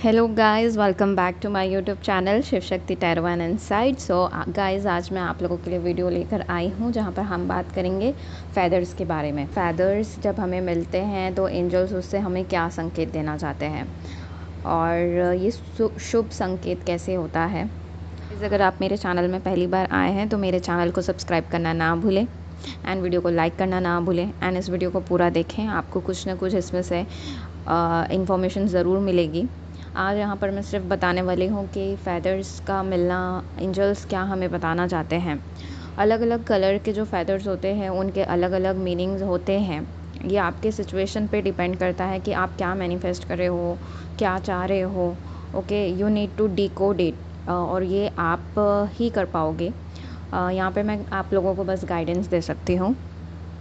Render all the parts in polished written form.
Hello guys, welcome back to my YouTube channel Shiv Shakti tarot and insight. So guys, आज मैं आप लोगों के लिए वीडियो लेकर आई हूँ जहाँ पर हम बात करेंगे फ़ेदर्स के बारे में। फ़ेदर्स जब हमें मिलते हैं तो एंजल्स उससे हमें क्या संकेत देना चाहते हैं और ये शुभ संकेत कैसे होता है। अगर आप मेरे चैनल में पहली बार आए हैं तो मेरे चैनल को सब्सक्राइब करना ना भूलें एंड वीडियो को लाइक करना ना भूलें एंड इस वीडियो को पूरा देखें। आपको कुछ ना कुछ इसमें से इंफॉर्मेशन ज़रूर मिलेगी। आज यहाँ पर मैं सिर्फ बताने वाली हूँ कि फ़ेदर्स का मिलना, एंजल्स क्या हमें बताना चाहते हैं। अलग अलग कलर के जो फ़ेदर्स होते हैं उनके अलग अलग मीनिंग्स होते हैं। ये आपके सिचुएशन पे डिपेंड करता है कि आप क्या मैनिफेस्ट कर रहे हो, क्या चाह रहे हो। Okay, you need to decode it और ये आप ही कर पाओगे। यहाँ पे मैं आप लोगों को बस गाइडेंस दे सकती हूँ।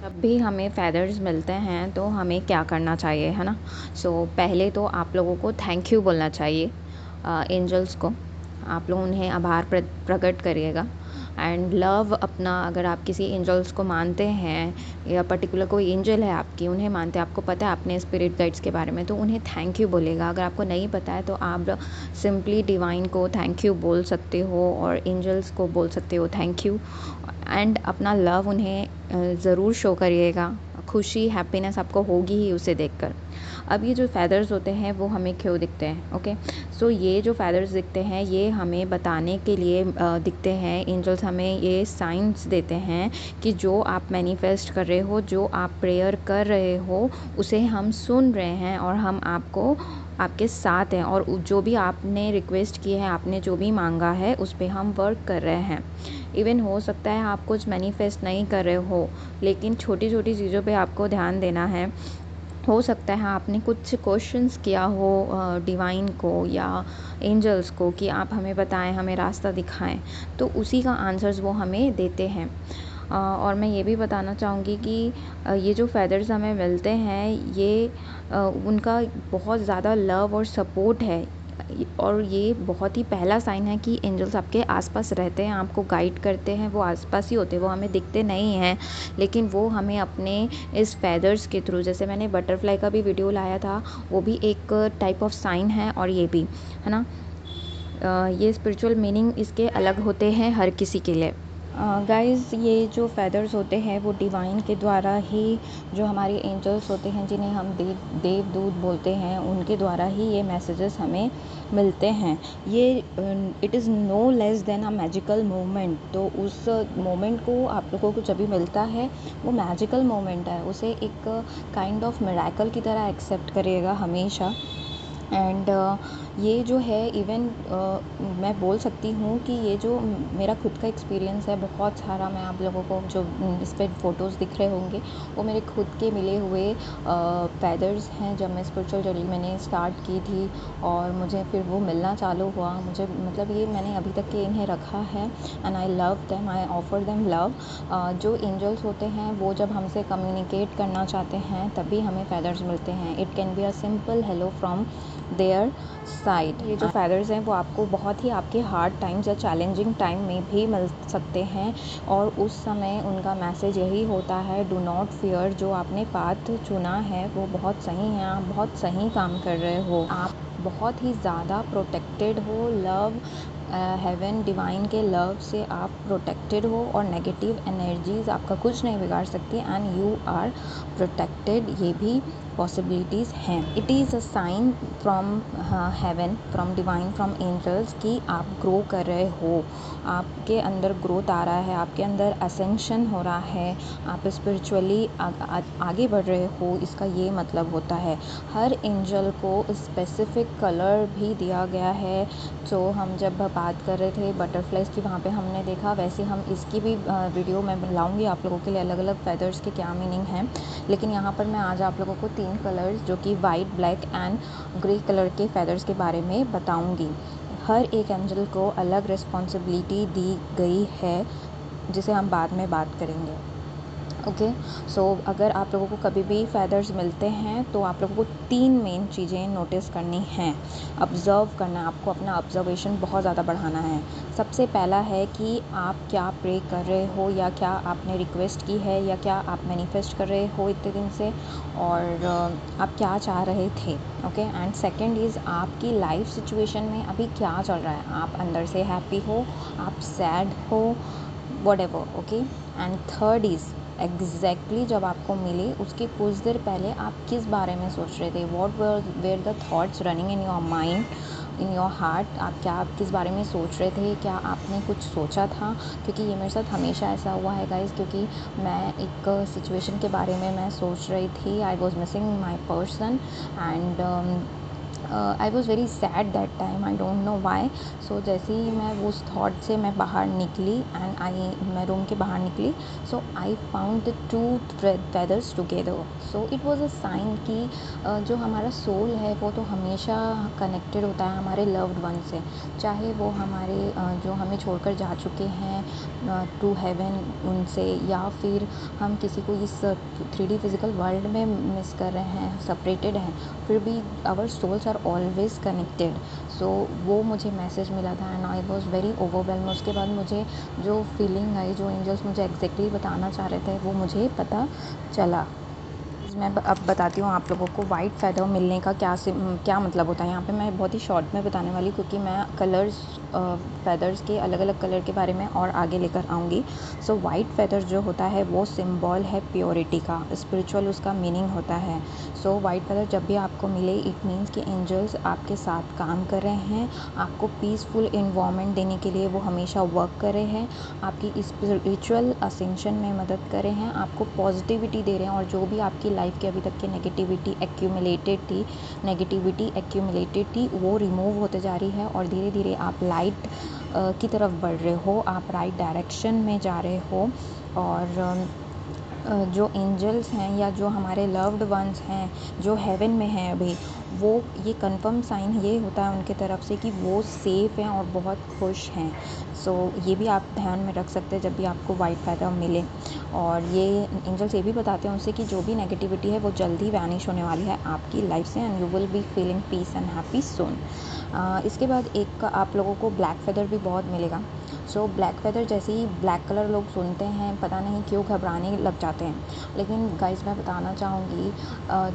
जब भी हमें फ़ेदर्स मिलते हैं तो हमें क्या करना चाहिए, है ना। पहले तो आप लोगों को थैंक यू बोलना चाहिए एंजल्स को। आप लोग उन्हें आभार प्रकट करिएगा एंड लव अपना, अगर आप किसी एंजल्स को मानते हैं या पर्टिकुलर कोई एंजल है आपकी, उन्हें मानते हैं, आपको पता है अपने स्पिरिट गाइड्स के बारे में, तो उन्हें थैंक यू बोलेगा। अगर आपको नहीं पता है तो आप सिंपली डिवाइन को थैंक यू बोल सकते हो और एंजल्स को बोल सकते हो थैंक यू एंड अपना लव उन्हें ज़रूर शो करिएगा। खुशी, हैप्पीनेस आपको होगी ही उसे देखकर। अब ये जो फ़ेदर्स होते हैं वो हमें क्यों दिखते हैं, ओके। ये जो फ़ेदर्स दिखते हैं ये हमें बताने के लिए दिखते हैं। एंजल्स हमें ये साइंस देते हैं कि जो आप मैनिफेस्ट कर रहे हो, जो आप प्रेयर कर रहे हो, उसे हम सुन रहे हैं और हम आपके साथ हैं और जो भी आपने रिक्वेस्ट की है, आपने जो भी मांगा है, उस पे हम वर्क कर रहे हैं। इवन हो सकता है आप कुछ मैनिफेस्ट नहीं कर रहे हो, लेकिन छोटी छोटी चीज़ों पे आपको ध्यान देना है। हो सकता है आपने कुछ क्वेश्चंस किया हो डिवाइन को या एंजल्स को कि आप हमें बताएं, हमें रास्ता दिखाएं, तो उसी का आंसर्स वो हमें देते हैं। और मैं ये भी बताना चाहूँगी कि ये जो फ़ेदर्स हमें मिलते हैं ये उनका बहुत ज़्यादा लव और सपोर्ट है और ये बहुत ही पहला साइन है कि एंजल्स आपके आसपास रहते हैं, आपको गाइड करते हैं। वो आसपास ही होते हैं, वो हमें दिखते नहीं हैं, लेकिन वो हमें अपने इस फ़ेदर्स के थ्रू, जैसे मैंने बटरफ्लाई का भी वीडियो लाया था, वो भी एक टाइप ऑफ साइन है और ये भी, है ना। ये स्पिरिचुअल मीनिंग इसके अलग होते हैं हर किसी के लिए। गाइस, ये जो फ़ेदर्स होते हैं वो डिवाइन के द्वारा ही, जो हमारे एंजल्स होते हैं जिन्हें हम देवदूत बोलते हैं, उनके द्वारा ही ये मैसेजेस हमें मिलते हैं। ये it is no less than a magical moment. तो उस मोमेंट को आप लोगों को जब भी मिलता है वो मैजिकल मोमेंट है, उसे एक काइंड ऑफ मिरेकल की तरह एक्सेप्ट करिएगा हमेशा। एंड ये जो है इवन मैं बोल सकती हूँ कि ये जो मेरा खुद का एक्सपीरियंस है बहुत सारा, मैं आप लोगों को जो इस पर फ़ोटोज़ दिख रहे होंगे वो मेरे खुद के मिले हुए फ़ेदर्स हैं। जब मैं स्पिरिचुअल जर्नी मैंने स्टार्ट की थी और मुझे फिर वो मिलना चालू हुआ, मुझे मतलब ये मैंने अभी तक के इन्हें रखा है and I love them, I offer them love. जो एंजल्स होते हैं वो जब हमसे कम्युनिकेट करना चाहते हैं तभी हमें फ़ेदर्स मिलते हैं। It can be a simple hello from their side. ये जो फ़ेदर्स हैं वो आपको बहुत ही आपके हार्ड टाइम्स या चैलेंजिंग टाइम में भी मिल सकते हैं और उस समय उनका मैसेज यही होता है, डू नॉट फियर। जो आपने पाथ चुना है वो बहुत सही है, आप बहुत सही काम कर रहे हो, आप बहुत ही ज़्यादा प्रोटेक्टेड हो। लव, हेवन, डिवाइन के लव से आप प्रोटेक्टेड हो और नेगेटिव एनर्जीज़ आपका कुछ नहीं बिगाड़ सकती एंड यू आर प्रोटेक्टेड। ये भी पॉसिबिलिटीज़ हैं। It is a sign from heaven, from divine, from angels कि आप ग्रो कर रहे हो, आपके अंदर ग्रोथ आ रहा है, आपके अंदर असेंशन हो रहा है, आप स्पिरिचुअली आगे बढ़ रहे हो। इसका ये मतलब होता है। हर एंजल को स्पेसिफिक कलर भी दिया गया है। हम जब बात कर रहे थे बटरफ्लाइज़ की, वहाँ पे हमने देखा, वैसे हम इसकी भी वीडियो मैं लाऊंगी आप लोगों के लिए, अलग अलग फ़ेदर्स के क्या मीनिंग हैं। लेकिन यहाँ पर मैं आज आप लोगों को 3 कलर्स जो कि white, black and grey colour के फ़ेदर्स के बारे में बताऊंगी। हर एक एंजल को अलग रिस्पॉन्सिबिलिटी दी गई है जिसे हम बाद में बात करेंगे। ओके। सो अगर आप लोगों को कभी भी फैदर्स मिलते हैं तो आप लोगों को 3 मेन चीज़ें नोटिस करनी हैं। ऑब्ज़र्व करना है, आपको अपना ऑब्ज़र्वेशन बहुत ज़्यादा बढ़ाना है। सबसे पहला है कि आप क्या प्रे कर रहे हो, या क्या आपने रिक्वेस्ट की है, या क्या आप मैनिफेस्ट कर रहे हो इतने दिन से, और आप क्या चाह रहे थे। ओके। एंड सेकंड इज़ आपकी लाइफ सिचुएशन में अभी क्या चल रहा है, आप अंदर से हैप्पी हो, आप सैड हो, whatever. Okay. And third is exactly जब आपको मिले उसके कुछ देर पहले आप किस बारे में सोच रहे थे, what were the thoughts running in your mind, in your heart. आप किस बारे में सोच रहे थे, क्या आपने कुछ सोचा था। क्योंकि ये मेरे साथ हमेशा ऐसा हुआ है गाइस, क्योंकि मैं एक सिचुएशन के बारे में मैं सोच रही थी। I was missing my person and I was very sad that time, I don't know why. So जैसे ही मैं उस थॉट से मैं बाहर निकली एंड मैं रूम के बाहर निकली, so I found the two feathers together. So it was a sign कि जो हमारा सोल है वो तो हमेशा कनेक्टेड होता है हमारे लव्ड वन से, चाहे वो हमारे जो हमें छोड़कर जा चुके हैं टू हेवन उनसे, या फिर हम किसी को इस 3D फिज़िकल वर्ल्ड में मिस कर रहे हैं, सेपरेटेड हैं, फिर भी our souls are always connected. So वो मुझे मैसेज मिला था and I was very overwhelm. उसके बाद मुझे जो फीलिंग आई, जो एंजल्स मुझे एग्जैक्टली बताना चाह रहे थे, वो मुझे पता चला। मैं अब बताती हूँ आप लोगों को वाइट फ़ेदर मिलने का क्या मतलब होता है। यहाँ पे मैं बहुत ही शॉर्ट में बताने वाली, क्योंकि मैं कलर्स फ़ेदर्स के अलग अलग कलर के बारे में और आगे लेकर आऊँगी। सो वाइट फ़ेदर जो होता है वो सिंबल है प्योरिटी का, स्पिरिचुअल उसका मीनिंग होता है। सो वाइट फ़ेदर जब भी आपको मिले, इट मीन्स कि एंजल्स आपके साथ काम कर रहे हैं, आपको पीसफुल इन्वायरमेंट देने के लिए वो हमेशा वर्क कर रहे हैं, आपकी स्पिरिचुअल असेंशन में मदद कर रहे हैं, आपको पॉजिटिविटी दे रहे हैं, और जो भी आपकी लाइफ की अभी तक की नेगेटिविटी एक्यूमुलेटेड थी वो रिमूव होते जा रही है, और धीरे धीरे आप लाइट की तरफ बढ़ रहे हो, आप राइट डायरेक्शन में जा रहे हो। और जो एंजल्स हैं या जो हमारे लव्ड वंस हैं जो हेवन में हैं अभी, वो ये कंफर्म साइन ये होता है उनके तरफ से कि वो सेफ़ हैं और बहुत खुश हैं। सो ये भी आप ध्यान में रख सकते हैं जब भी आपको वाइट फ़ेदर मिले। और ये एंजल्स ये भी बताते हैं उनसे कि जो भी नेगेटिविटी है वो जल्दी वैनिश होने वाली है आपकी लाइफ से, and you will be feeling peace and happy soon. इसके बाद एक आप लोगों को ब्लैक फ़ेदर भी बहुत मिलेगा। सो ब्लैक फ़ेदर जैसे ही ब्लैक कलर लोग सुनते हैं, पता नहीं क्यों घबराने लग जाते हैं, लेकिन गाइस मैं बताना चाहूँगी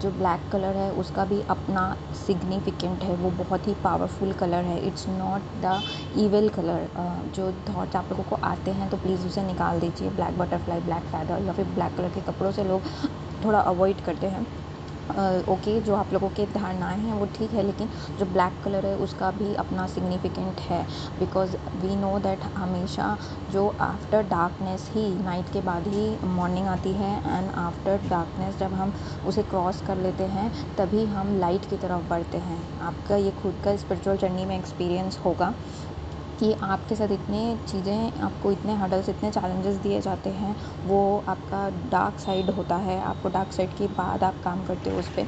जो ब्लैक कलर है उसका भी अपना सिग्निफिकेंट है, वो बहुत ही पावरफुल कलर है। It's not the evil colour. जो थॉट्स आप लोगों को आते हैं तो प्लीज़ उसे निकाल दीजिए। ब्लैक बटरफ्लाई, ब्लैक फ़ेदर या फिर ब्लैक कलर के कपड़ों से लोग थोड़ा अवॉइड करते हैं। ओके, जो आप लोगों के धारणाएँ हैं वो ठीक है, लेकिन जो ब्लैक कलर है उसका भी अपना सिग्निफिकेंट है, बिकॉज़ वी नो दैट हमेशा जो आफ्टर डार्कनेस ही, नाइट के बाद ही मॉर्निंग आती है, एंड आफ्टर डार्कनेस जब हम उसे क्रॉस कर लेते हैं तभी हम लाइट की तरफ बढ़ते हैं। आपका ये खुद का स्पिरिचुअल जर्नी में एक्सपीरियंस होगा कि आपके साथ इतने चीज़ें, आपको इतने हर्डल्स, इतने चैलेंजेस दिए जाते हैं, वो आपका डार्क साइड होता है। आपको डार्क साइड के बाद आप काम करते हो उस पे,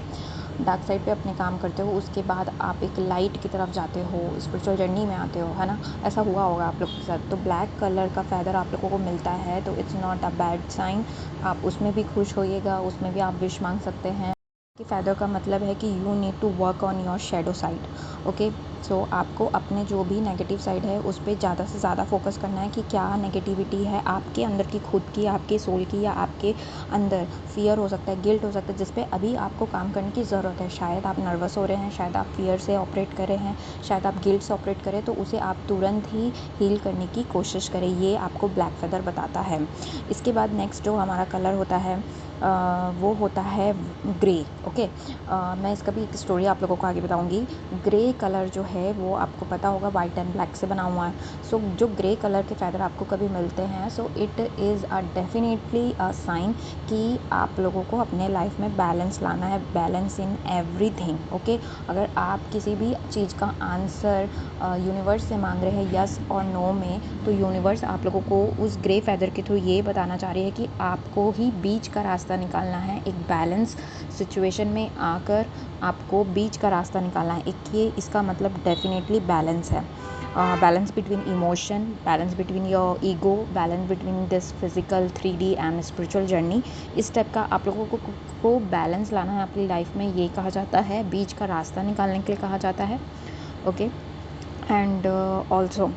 डार्क साइड पे अपने काम करते हो, उसके बाद आप एक लाइट की तरफ जाते हो, स्पिरिचुअल जर्नी में आते हो, है ना। ऐसा हुआ होगा आप लोगों के साथ। तो ब्लैक कलर का फ़ेदर आप लोगों को मिलता है तो it's not a bad sign. आप उसमें भी खुश होइएगा, उसमें भी आप विश मांग सकते हैं। कि फ़ेदर का मतलब है कि you need to work on your shadow side. Okay. So आपको अपने जो भी नेगेटिव साइड है उस पर ज़्यादा से ज़्यादा फोकस करना है कि क्या नेगेटिविटी है आपके अंदर की, खुद की, आपके सोल की, या आपके अंदर फियर हो सकता है, गिल्ट हो सकता है, जिस पे अभी आपको काम करने की ज़रूरत है। शायद आप नर्वस हो रहे हैं, शायद आप फियर से ऑपरेट कर रहे हैं, शायद आप गिल्ट से ऑपरेट करें, तो उसे आप तुरंत ही हील करने की कोशिश करें। ये आपको ब्लैक फ़ेदर बताता है। इसके बाद नेक्स्ट जो हमारा कलर होता है वो होता है ग्रे। ओके। मैं इसका भी एक स्टोरी आप लोगों को आगे बताऊंगी। ग्रे कलर जो है वो आपको पता होगा वाइट एंड ब्लैक से बना हुआ है। सो जो ग्रे कलर के फ़ेदर आपको कभी मिलते हैं, so it is a definitely a sign कि आप लोगों को अपने लाइफ में बैलेंस लाना है, बैलेंस इन एवरीथिंग। ओके। अगर आप किसी भी चीज़ का आंसर यूनिवर्स से मांग रहे हैं यस और नो में, तो यूनिवर्स आप लोगों को उस ग्रे फ़ेदर के थ्रू ये बताना चाह रही है कि आपको ही बीच का रास्ता निकालना है। एक बैलेंस सिचुएशन में आकर आपको बीच का रास्ता निकालना है। एक ये इसका मतलब डेफिनेटली बैलेंस है। balance between emotion, balance between your ego, balance between this physical 3D and spiritual journey. इस टाइप का आप लोगों को बैलेंस लाना है अपनी लाइफ में, ये कहा जाता है, बीच का रास्ता निकालने के लिए कहा जाता है। ओके, एंड ऑल्सो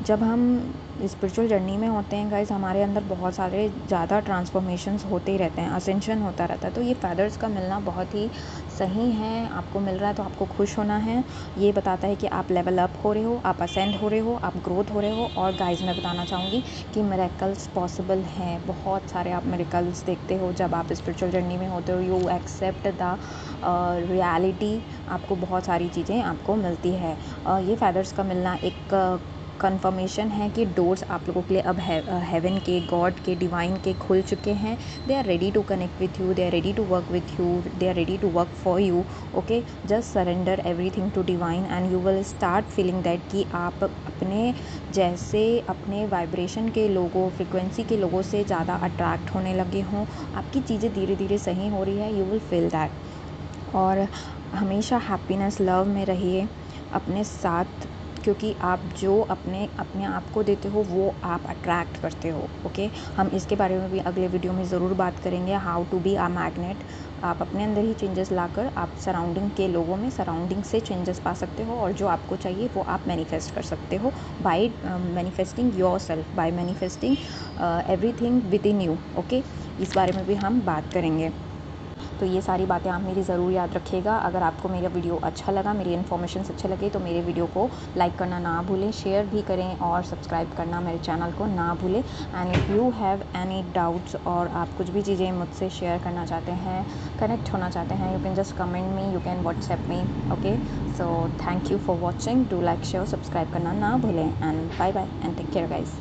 जब हम स्पिरिचुअल जर्नी में होते हैं गाइस, हमारे अंदर बहुत सारे ज़्यादा ट्रांसफॉर्मेशंस होते ही रहते हैं, असेंशन होता रहता है। तो ये फैदर्स का मिलना बहुत ही सही है, आपको मिल रहा है तो आपको खुश होना है। ये बताता है कि आप लेवल अप हो रहे हो, आप असेंड हो रहे हो, आप ग्रोथ हो रहे हो। और गाइस मैं बताना चाहूँगी कि मिरेकल्स पॉसिबल हैं, बहुत सारे आप मिरेकल्स देखते हो जब आप स्पिरिचुअल जर्नी में होते हो। यू एक्सेप्ट द रियलिटी, आपको बहुत सारी चीज़ें आपको मिलती है। ये फैदर्स का मिलना एक कंफर्मेशन है कि डोर्स आप लोगों के लिए अब हेवन के, गॉड के, डिवाइन के खुल चुके हैं। They are ready to connect with you, they are ready to work with you, they are ready to work for you. Okay, just surrender everything to divine and you will start feeling that कि आप अपने जैसे अपने vibration के लोगों, frequency के लोगों से ज़्यादा अट्रैक्ट होने लगे हों। आपकी चीज़ें धीरे धीरे सही हो रही है, यू विल फील दैट। और हमेशा हैप्पीनेस, लव में रहिए अपने साथ, क्योंकि आप जो अपने आप को देते हो वो आप अट्रैक्ट करते हो। ओके, हम इसके बारे में भी अगले वीडियो में ज़रूर बात करेंगे, how to be a magnet. आप अपने अंदर ही चेंजेस लाकर आप सराउंडिंग के लोगों में, सराउंडिंग से चेंजेस पा सकते हो, और जो आपको चाहिए वो आप मैनिफेस्ट कर सकते हो by manifesting yourself, by manifesting everything within you. Okay, इस बारे में भी हम बात करेंगे। तो ये सारी बातें आप मेरी ज़रूर याद रखिएगा। अगर आपको मेरा वीडियो अच्छा लगा, मेरी इन्फॉर्मेशन अच्छे लगे, तो मेरे वीडियो को लाइक करना ना भूलें, शेयर भी करें और सब्सक्राइब करना मेरे चैनल को ना भूलें। And if you have any doubts और आप कुछ भी चीज़ें मुझसे शेयर करना चाहते हैं, कनेक्ट होना चाहते हैं, you can just comment me, you can WhatsApp me. Okay, so thank you for watching, do like, share, subscribe करना ना भूलें, and bye bye and take care guys.